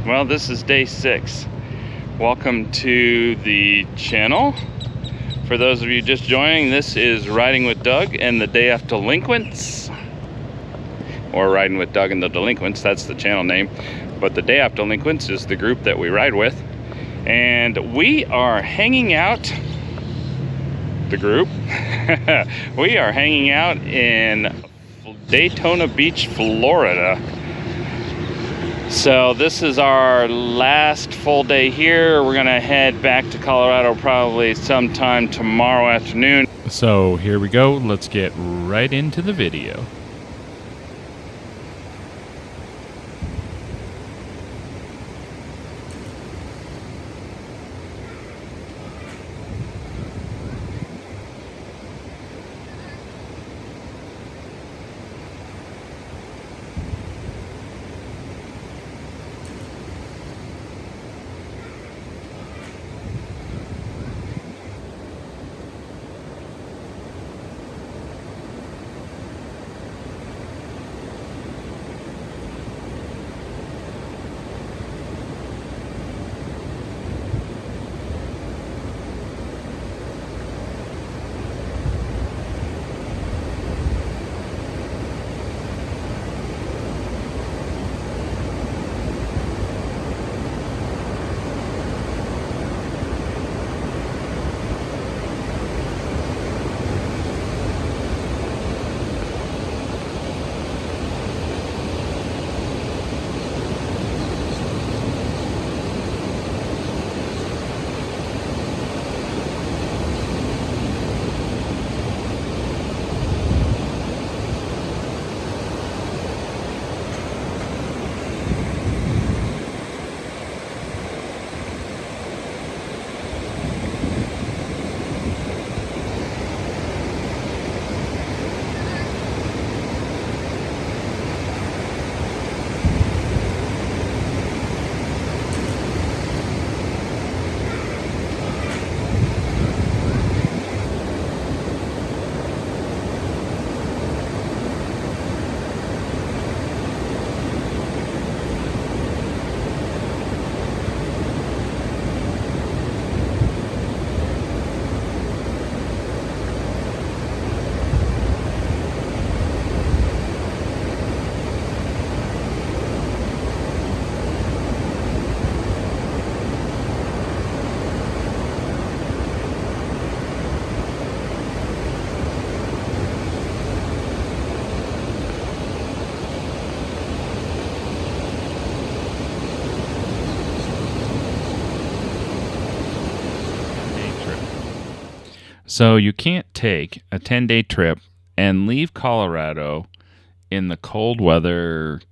Well, this is day 6. Welcome to the channel. For those of you just joining, this is Riding with Doug and the Day Off Delinquents. Or Riding with Doug and the Delinquents, that's the channel name. But the Day Off Delinquents is the group that we ride with. And we are hanging out, the group, we are hanging out in Daytona Beach, Florida. So this is our last full day here. We're gonna head back to Colorado probably sometime tomorrow afternoon. So here we go. Let's get right into the video. So you can't take a 10-day trip and leave Colorado in the cold weather,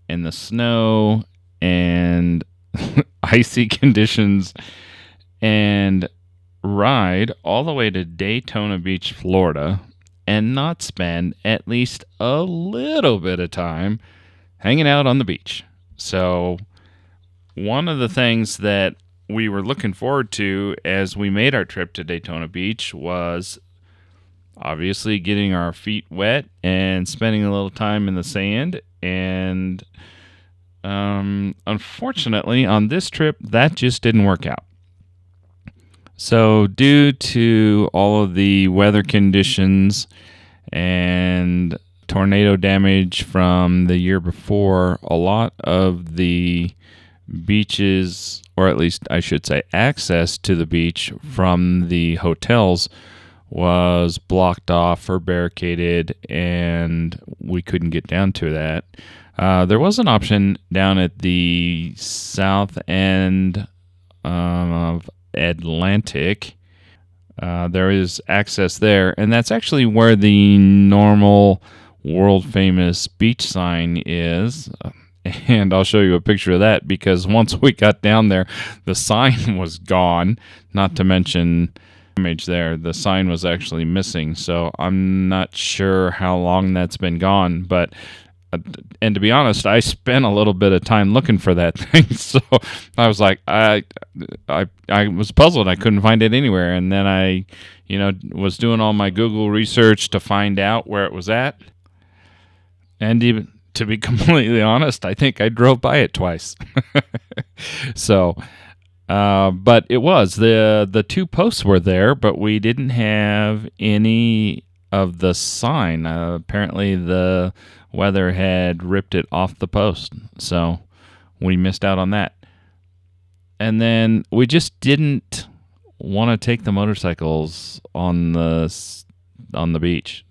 in the snow, and icy conditions, and ride all the way to Daytona Beach, Florida, and not spend at least a little bit of time hanging out on the beach. So one of the things that we were looking forward to as we made our trip to Daytona Beach was obviously getting our feet wet and spending a little time in the sand. And unfortunately, on this trip, that just didn't work out. So due to all of the weather conditions and tornado damage from the year before, a lot of the beaches, or at least I should say access to the beach from the hotels, was blocked off or barricaded, and we couldn't get down to that. There was an option down at the south end of Atlantic. There is access there, and that's actually where the normal world-famous beach sign is. And I'll show you a picture of that, because once we got down there, the sign was gone, not to mention image there. The sign was actually missing, so I'm not sure how long that's been gone, but and to be honest, I spent a little bit of time looking for that thing, so I was like, I was puzzled. I couldn't find it anywhere, and then I, was doing all my Google research to find out where it was at, and to be completely honest, I think I drove by it twice. So, but it was the two posts were there, but we didn't have any of the sign. Apparently, the weather had ripped it off the post, so we missed out on that. And then we just didn't want to take the motorcycles on the beach.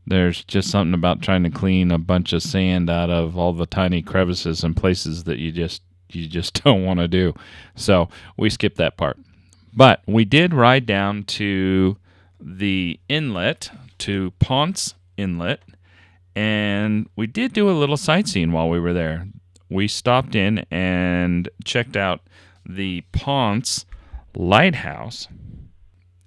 There's just something about trying to clean a bunch of sand out of all the tiny crevices and places that you just don't want to do. So we skipped that part. But we did ride down to the inlet, to Ponce Inlet, and we did do a little sightseeing while we were there. We stopped in and checked out the Ponce Lighthouse,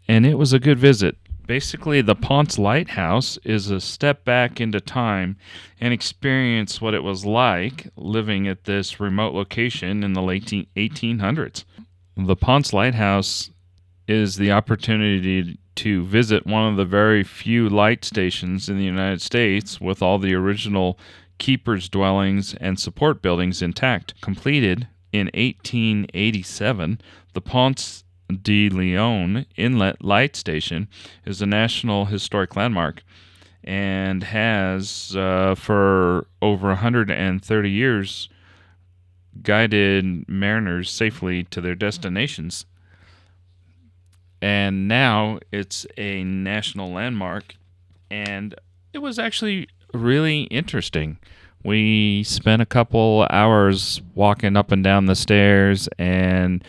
and it was a good visit. Basically, the Ponce Lighthouse is a step back into time and experience what it was like living at this remote location in the late 1800s. The Ponce Lighthouse is the opportunity to visit one of the very few light stations in the United States with all the original keepers' dwellings and support buildings intact. Completed in 1887, the Ponce de Leon Inlet Light Station is a National Historic Landmark and has, for over 130 years, guided mariners safely to their destinations. And now it's a national landmark, and it was actually really interesting. We spent a couple hours walking up and down the stairs and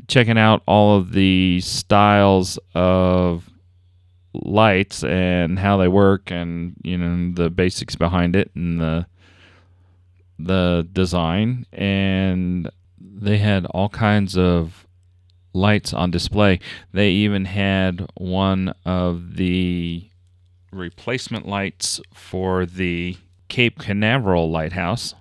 checking out all of the styles of lights and how they work, and the basics behind it and the design. And they had all kinds of lights on display. They even had one of the replacement lights for the Cape Canaveral Lighthouse,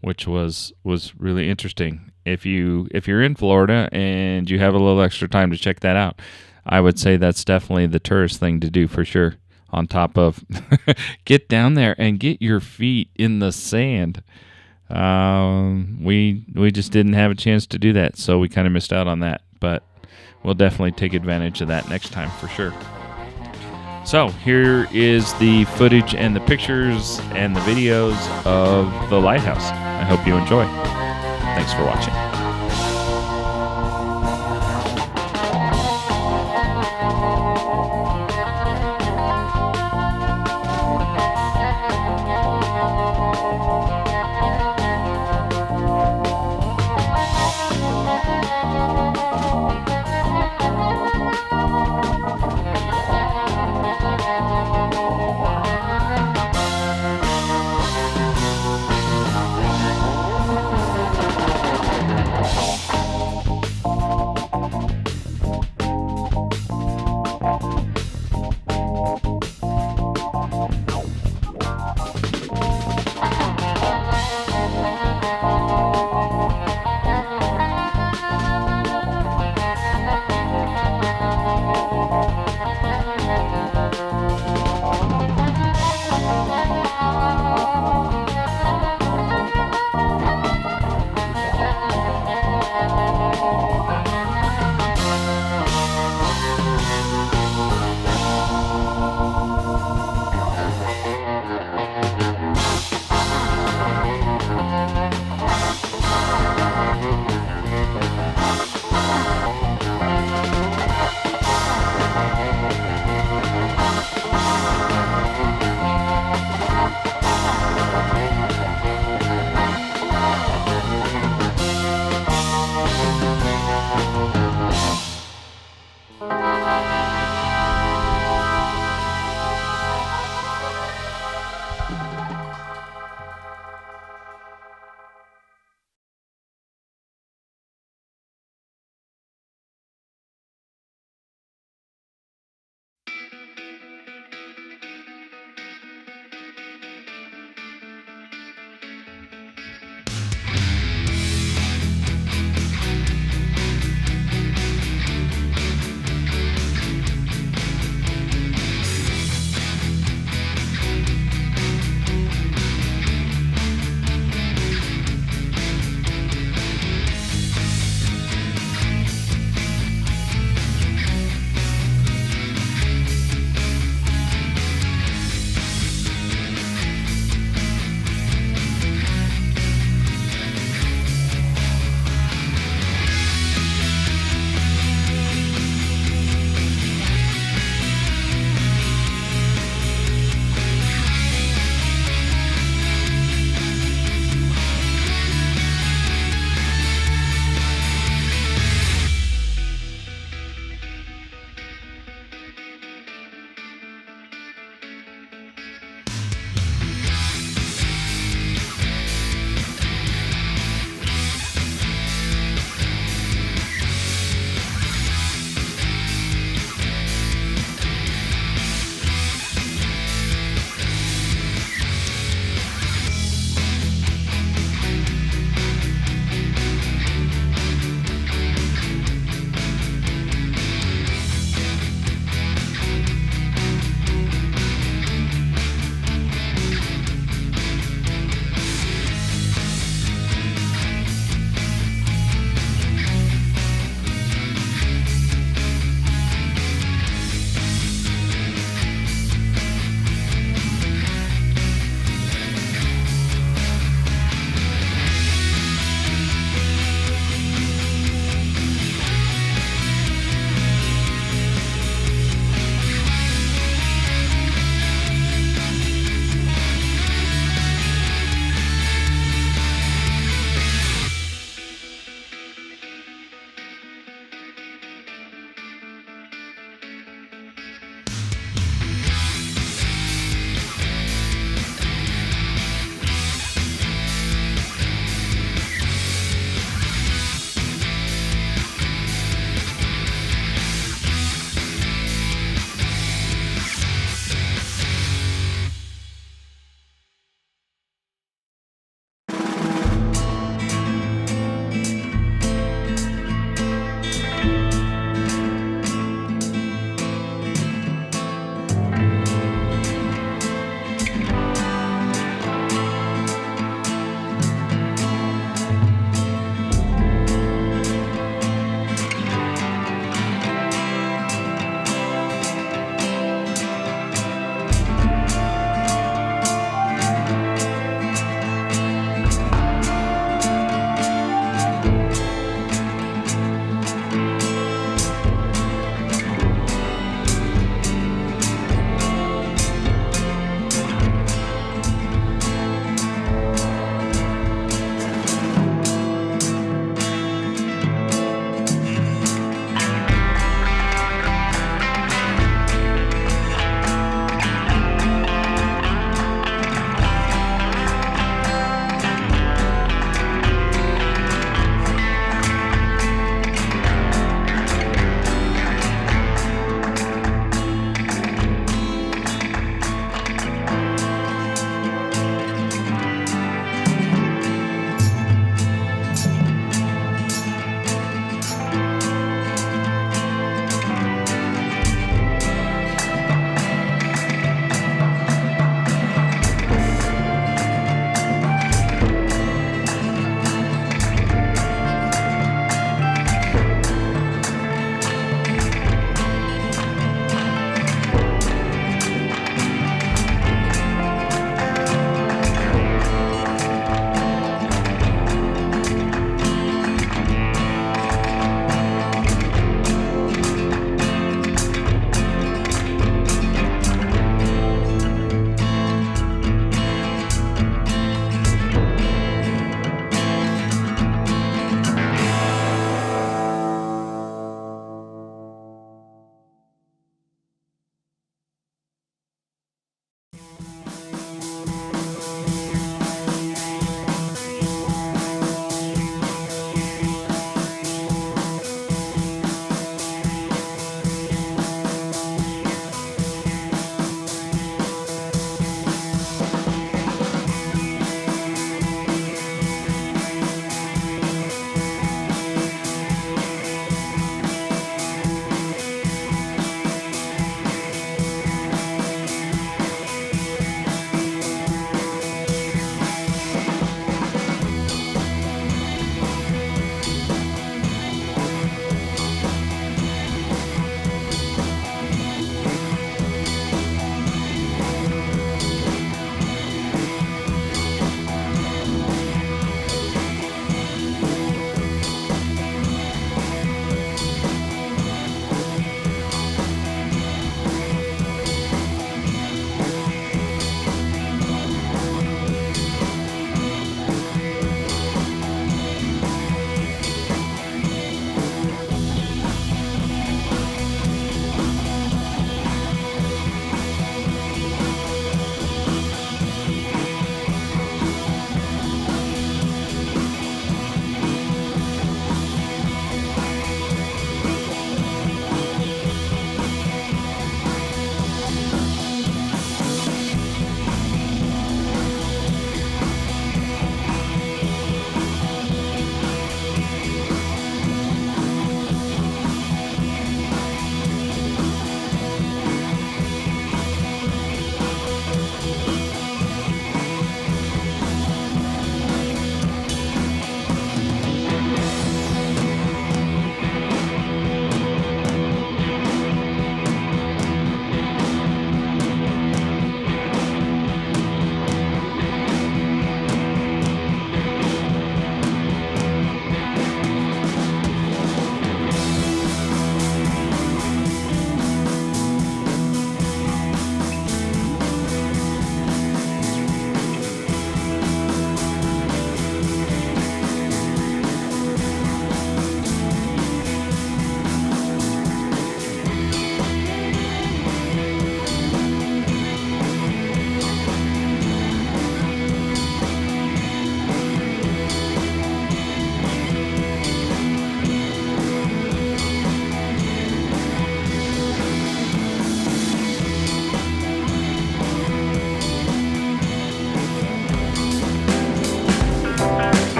which was really interesting. If you're in Florida and you have a little extra time to check that out, I would say that's definitely the tourist thing to do for sure. On top of get down there and get your feet in the sand. We just didn't have a chance to do that, so we kind of missed out on that. But we'll definitely take advantage of that next time for sure. So here is the footage and the pictures and the videos of the lighthouse. I hope you enjoy. Thanks for watching.